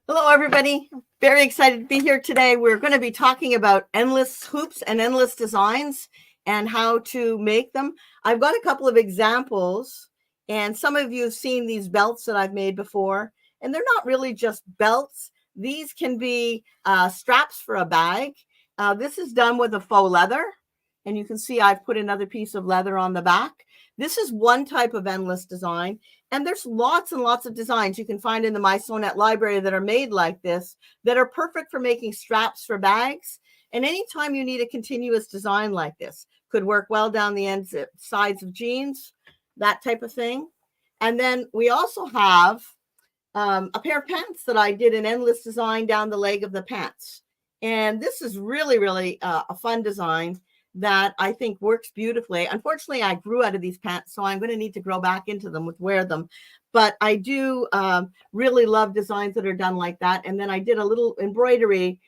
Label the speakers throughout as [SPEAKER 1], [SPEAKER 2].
[SPEAKER 1] Hello, everybody. Very excited to be here today. We're going to be talking about endless hoops and endless designs and how to make them. I've got a couple of examples, and some of you have seen these belts that I've made before, and they're not really just belts. These can be straps for a bag. This is done with a faux leather, and you can see I've put another piece of leather on the back. This is one type of endless design. And there's lots and lots of designs you can find in the My Sewnet library that are made like this that are perfect for making straps for bags. And anytime you need a continuous design like this, could work well down the ends, sides of jeans, that type of thing. And then we also have a pair of pants that I did an endless design down the leg of the pants. And this is really, really a fun design that I think works beautifully. Unfortunately, I grew out of these pants, so I'm going to need to grow back into them, wear them. But I do really love designs that are done like that. And then I did a little embroidery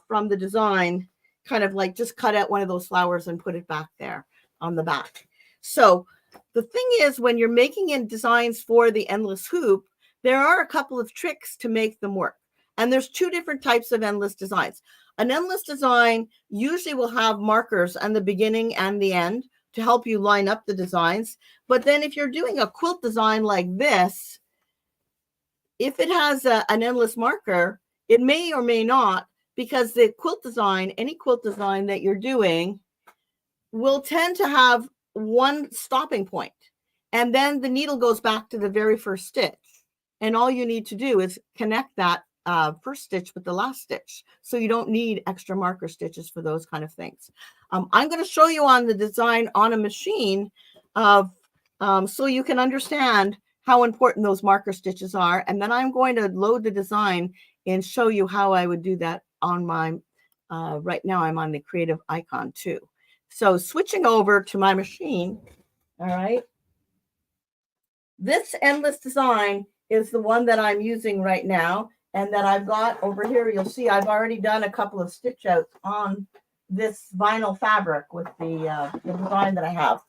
[SPEAKER 1] from the design, kind of like just cut out one of those flowers and put it back there on the back. So the thing is, when you're making in designs for the endless hoop, there are a couple of tricks to make them work. And there's two different types of endless designs. An endless design usually will have markers on the beginning and the end to help you line up the designs. But then if you're doing a quilt design like this, if it has an endless marker, it may or may not, because the quilt design, any quilt design that you're doing, will tend to have one stopping point. And then the needle goes back to the very first stitch. And all you need to do is connect that first stitch with the last stitch. So you don't need extra marker stitches for those kind of things. I'm going to show you on the design on a machine of so you can understand how important those marker stitches are. And then I'm going to load the design and show you how I would do that on my, right now I'm on the creative icon too. So switching over to my machine, all right. This endless design is the one that I'm using right now. And that I've got over here, you'll see I've already done a couple of stitch outs on this vinyl fabric with the design that I have.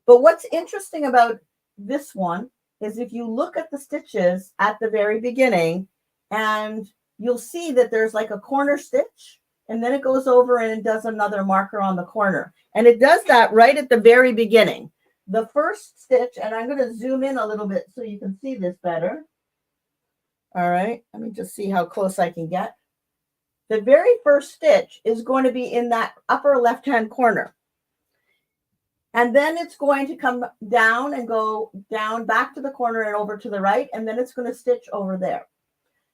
[SPEAKER 1] But what's interesting about this one is if you look at the stitches at the very beginning, and you'll see that there's like a corner stitch, and then it goes over and it does another marker on the corner. And it does that right at the very beginning. The first stitch, and I'm going to zoom in a little bit so you can see this better. All right, let me just see how close I can get. The very first stitch is going to be in that upper left-hand corner. And then it's going to come down and go down back to the corner and over to the right, and then it's going to stitch over there.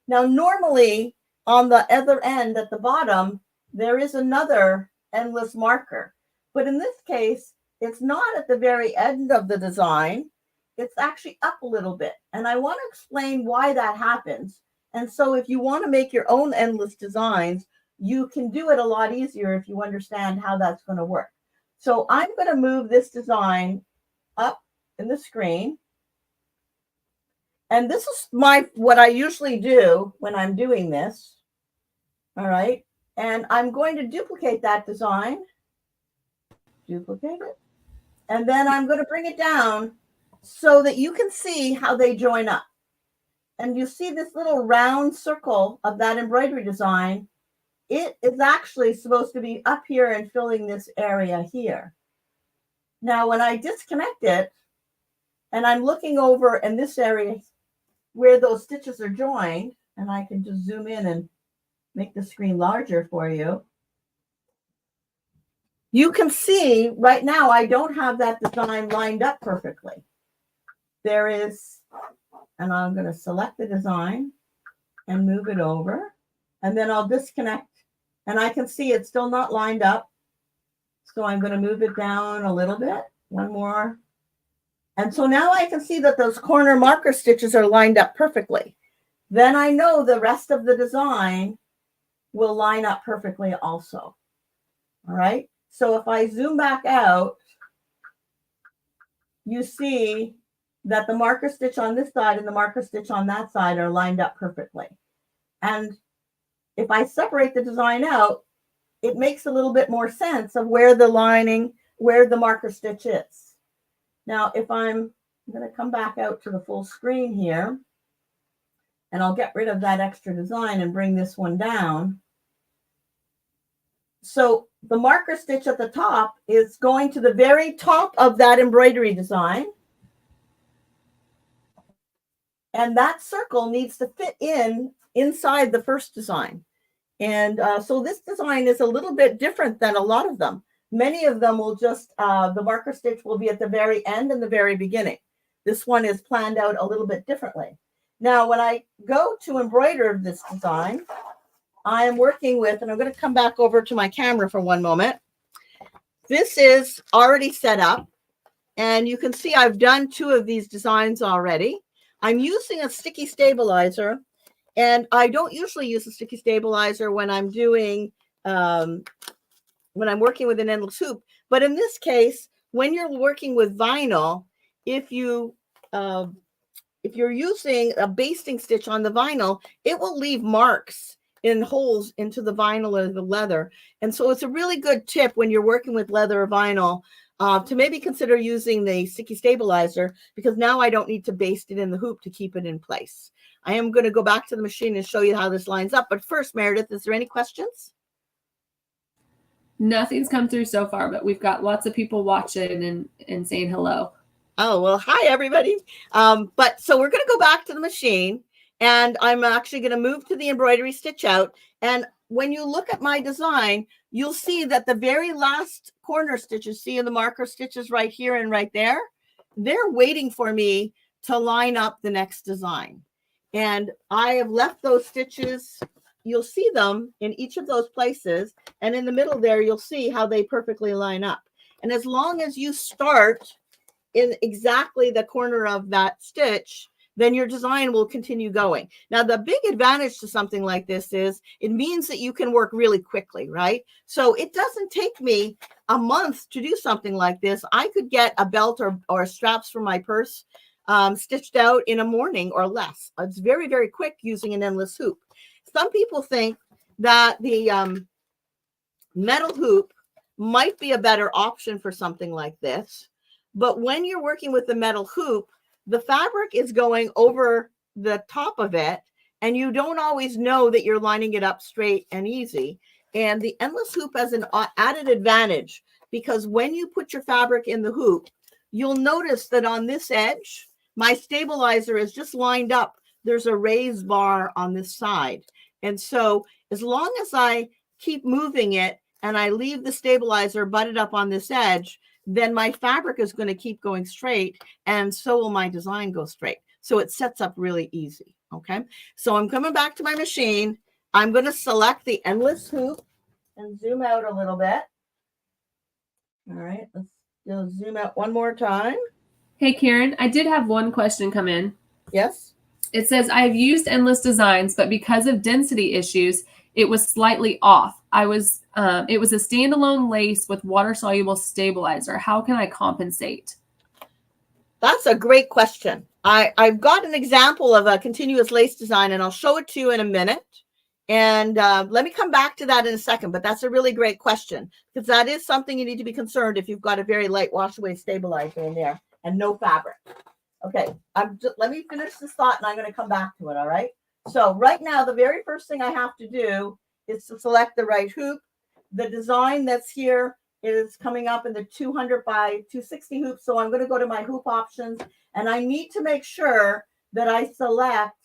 [SPEAKER 1] Now, normally on the other end at the bottom, there is another endless marker. But in this case, it's not at the very end of the design. It's actually up a little bit. And I want to explain why that happens. And so if you want to make your own endless designs, you can do it a lot easier if you understand how that's going to work. So I'm going to move this design up in the screen. And this is what I usually do when I'm doing this. All right. And I'm going to duplicate that design. Duplicate it. And then I'm going to bring it down so that you can see how they join up. And you see this little round circle of that embroidery design. It is actually supposed to be up here and filling this area here. Now, when I disconnect it, and I'm looking over in this area where those stitches are joined, and I can just zoom in and make the screen larger for you. You can see right now I don't have that design lined up perfectly. There is, and I'm going to select the design and move it over, and then I'll disconnect, and I can see it's still not lined up. So I'm going to move it down a little bit, one more. And so now I can see that those corner marker stitches are lined up perfectly. Then I know the rest of the design will line up perfectly also. All right. So if I zoom back out, you see that the marker stitch on this side and the marker stitch on that side are lined up perfectly. And if I separate the design out, it makes a little bit more sense of where the lining, where the marker stitch is. Now, if I'm going to come back out to the full screen here, And I'll get rid of that extra design and bring this one down. So the marker stitch at the top is going to the very top of that embroidery design. And that circle needs to fit inside the first design. And so this design is a little bit different than a lot of them. Many of them will just, the marker stitch will be at the very end and the very beginning. This one is planned out a little bit differently. Now, when I go to embroider this design, I am working with, and I'm going to come back over to my camera for one moment. This is already set up, and you can see I've done 2 of these designs already. I'm using a sticky stabilizer, and I don't usually use a sticky stabilizer when I'm doing, when I'm working with an endless hoop. But in this case, when you're working with vinyl, if you're using a basting stitch on the vinyl, it will leave marks in holes into the vinyl or the leather. And so it's a really good tip when you're working with leather or vinyl to maybe consider using the sticky stabilizer, because now I don't need to baste it in the hoop to keep it in place. I am going to go back to the machine and show you how this lines up. But first, Meredith, is there any questions?
[SPEAKER 2] Nothing's come through so far, but we've got lots of people watching and saying hello.
[SPEAKER 1] Oh, well, hi, everybody. But so we're going to go back to the machine, and I'm actually going to move to the embroidery stitch out. And when you look at my design, you'll see that the very last corner stitches, see in the marker stitches right here and right there, they're waiting for me to line up the next design. And I have left those stitches. You'll see them in each of those places. And in the middle there, you'll see how they perfectly line up. And as long as you start in exactly the corner of that stitch, then your design will continue going. Now, the big advantage to something like this is it means that you can work really quickly, right? So it doesn't take me a month to do something like this. I could get a belt or straps for my purse stitched out in a morning or less. It's very, very quick using an endless hoop. Some people think that the metal hoop might be a better option for something like this. But when you're working with the metal hoop, the fabric is going over the top of it, and you don't always know that you're lining it up straight and easy. And the endless hoop has an added advantage, because when you put your fabric in the hoop, you'll notice that on this edge, my stabilizer is just lined up. There's a raised bar on this side. And so as long as I keep moving it and I leave the stabilizer butted up on this edge, then my fabric is going to keep going straight, and so will my design go straight. So it sets up really easy. Okay. So I'm coming back to my machine. I'm going to select the endless hoop and zoom out a little bit. All right. Let's zoom out one more time.
[SPEAKER 2] Hey, Karen, I did have one question come in.
[SPEAKER 1] Yes.
[SPEAKER 2] It says, I have used endless designs, but because of density issues, it was slightly off. It was a standalone lace with water-soluble stabilizer. How can I compensate?
[SPEAKER 1] That's a great question. I've got an example of a continuous lace design, and I'll show it to you in a minute. And let me come back to that in a second, but that's a really great question, because that is something you need to be concerned if you've got a very light wash-away stabilizer in there and no fabric. Okay, let me finish this thought, and I'm going to come back to it, all right? So right now, the very first thing I have to do is to select the right hoop. The design that's here is coming up in the 200 by 260 hoop. So I'm going to go to my hoop options, and I need to make sure that I select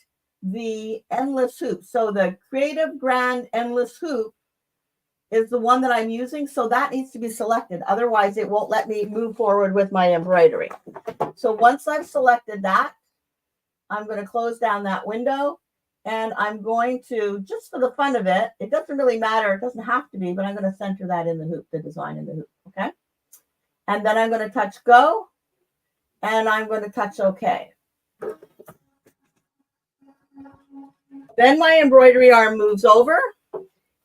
[SPEAKER 1] the endless hoop. So the Creative Grand Endless Hoop is the one that I'm using. So that needs to be selected. Otherwise, it won't let me move forward with my embroidery. So once I've selected that, I'm going to close down that window. And I'm going to, just for the fun of it, it doesn't really matter. It doesn't have to be, but I'm going to center that in the hoop, the design in the hoop. Okay. And then I'm going to touch go, and I'm going to touch OK. Then my embroidery arm moves over,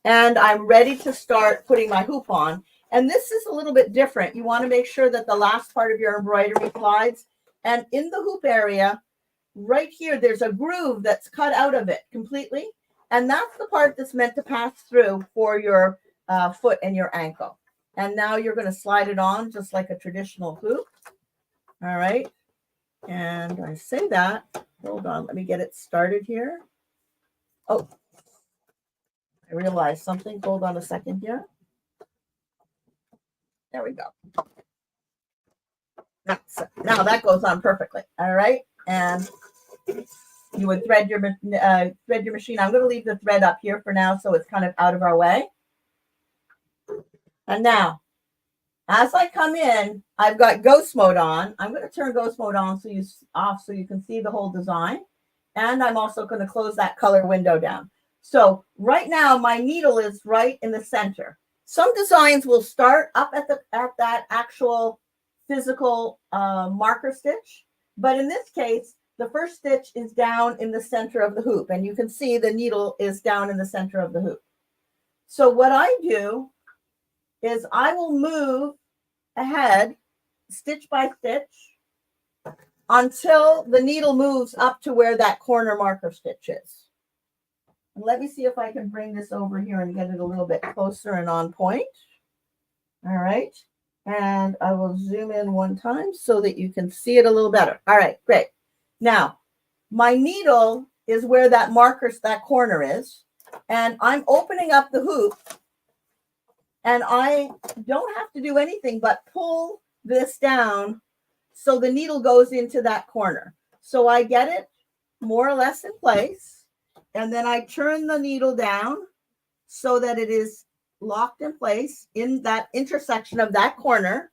[SPEAKER 1] and I'm ready to start putting my hoop on. And this is a little bit different. You want to make sure that the last part of your embroidery slides. And in the hoop area, right here, there's a groove that's cut out of it completely. And that's the part that's meant to pass through for your foot and your ankle. And now you're going to slide it on just like a traditional hoop. All right. And I say that, hold on, let me get it started here. Oh, I realized something. Hold on a second here. There we go. Now that goes on perfectly. All right. And you would thread your machine. I'm going to leave the thread up here for now so it's kind of out of our way. And now, as I come in, I've got ghost mode on. I'm going to turn ghost mode on so you can see the whole design. And I'm also going to close that color window down. So right now, my needle is right in the center. Some designs will start up at that actual physical marker stitch. But in this case, the first stitch is down in the center of the hoop. And you can see the needle is down in the center of the hoop. So what I do is I will move ahead, stitch by stitch, until the needle moves up to where that corner marker stitch is. And let me see if I can bring this over here and get it a little bit closer and on point. All right. And I will zoom in one time so that you can see it a little better. All right, great. Now, my needle is where that corner is. And I'm opening up the hoop. And I don't have to do anything but pull this down so the needle goes into that corner. So I get it more or less in place. And then I turn the needle down so that it is locked in place in that intersection of that corner.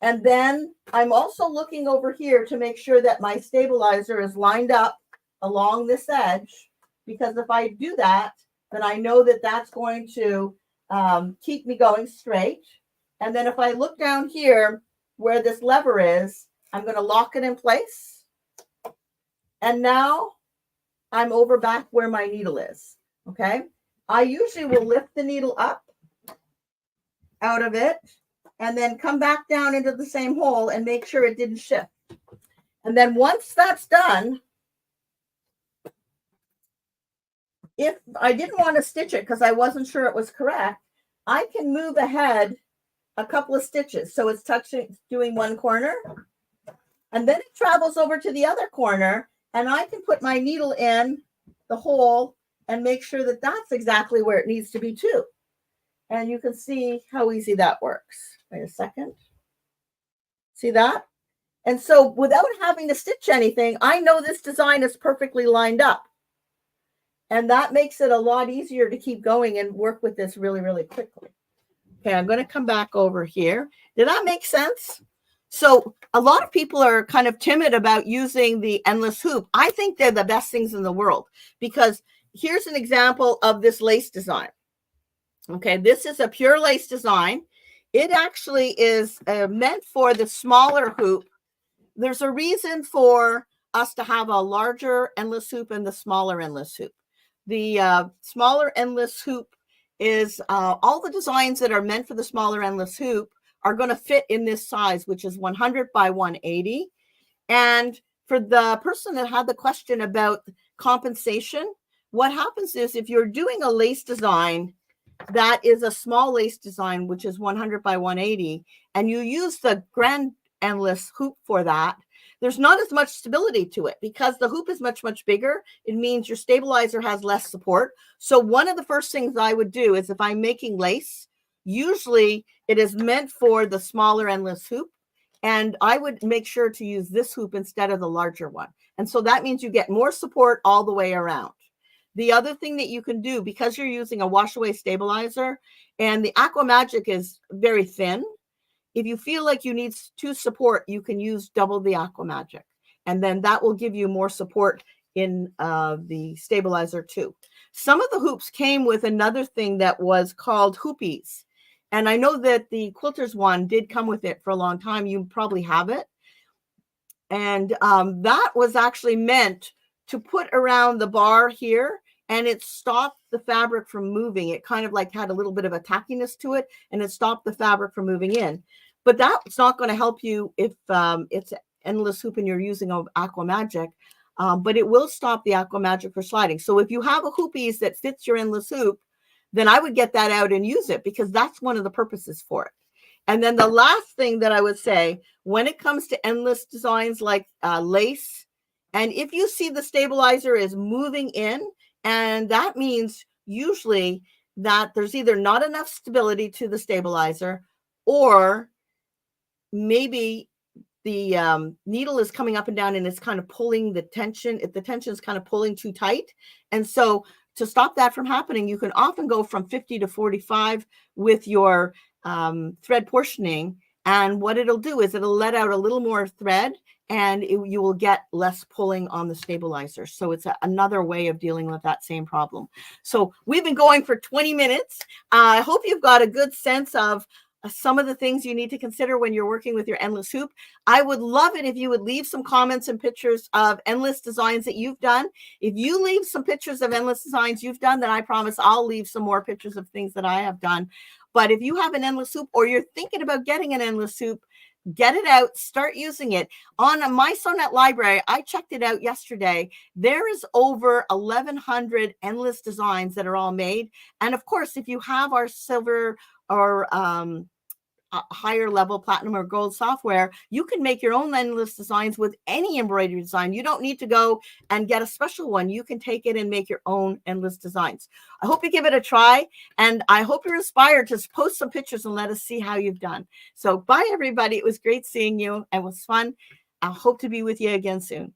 [SPEAKER 1] And then I'm also looking over here to make sure that my stabilizer is lined up along this edge, because if I do that, then I know that that's going to keep me going straight. And then if I look down here where this lever is, I'm going to lock it in place. And now I'm over back where my needle is. Okay. I usually will lift the needle up out of it and then come back down into the same hole and make sure it didn't shift. And then once that's done, if I didn't want to stitch it because I wasn't sure it was correct, I can move ahead a couple of stitches. So it's doing one corner, and then it travels over to the other corner, and I can put my needle in the hole and make sure that that's exactly where it needs to be too. And you can see how easy that works. Wait a second. See that? And so without having to stitch anything, I know this design is perfectly lined up. And that makes it a lot easier to keep going and work with this really, really quickly. Okay, I'm going to come back over here. Did that make sense? So a lot of people are kind of timid about using the endless hoop. I think they're the best things in the world, because here's an example of this lace design. Okay, this is a pure lace design. It actually is meant for the smaller hoop. There's a reason for us to have a larger endless hoop and the smaller endless hoop. The smaller endless hoop is all the designs that are meant for the smaller endless hoop are going to fit in this size, which is 100 by 180. And for the person that had the question about compensation, what happens is if you're doing a lace design that is a small lace design, which is 100 by 180, and you use the grand endless hoop for that, there's not as much stability to it because the hoop is much, much bigger. It means your stabilizer has less support. So one of the first things I would do is if I'm making lace, usually it is meant for the smaller endless hoop. And I would make sure to use this hoop instead of the larger one. And so that means you get more support all the way around. The other thing that you can do, because you're using a wash away stabilizer and the Aqua Magic is very thin, if you feel like you need to support, you can use double the Aqua Magic. And then that will give you more support in the stabilizer too. Some of the hoops came with another thing that was called hoopies. And I know that the Quilters one did come with it for a long time. You probably have it. And that was actually meant to put around the bar here, and it stopped the fabric from moving. It kind of like had a little bit of a tackiness to it, and it stopped the fabric from moving in. But that's not going to help you if it's endless hoop and you're using Aqua Magic, but it will stop the Aqua Magic for sliding. So if you have a hoopies that fits your endless hoop, then I would get that out and use it, because that's one of the purposes for it. And then the last thing that I would say, when it comes to endless designs like lace, and if you see the stabilizer is moving in, and that means usually that there's either not enough stability to the stabilizer, or maybe the needle is coming up and down and it's kind of pulling the tension. If the tension is kind of pulling too tight. And so to stop that from happening, you can often go from 50 to 45 with your thread portioning. And what it'll do is it'll let out a little more thread, and you will get less pulling on the stabilizer. So it's another way of dealing with that same problem. So we've been going for 20 minutes. I hope you've got a good sense of some of the things you need to consider when you're working with your endless hoop. I would love it if you would leave some comments and pictures of endless designs that you've done. If you leave some pictures of endless designs you've done, then I promise I'll leave some more pictures of things that I have done. But if you have an endless hoop, or you're thinking about getting an endless hoop, get it out, start using it. On my Sonnet library, I checked it out yesterday. There is over 1,100 endless designs that are all made. And of course, if you have our silver or higher level platinum or gold software, you can make your own endless designs with any embroidery design. You don't need to go and get a special one. You can take it and make your own endless designs. I hope you give it a try, and I hope you're inspired to post some pictures and let us see how you've done. So bye, everybody. It was great seeing you, and it was fun. I hope to be with you again soon.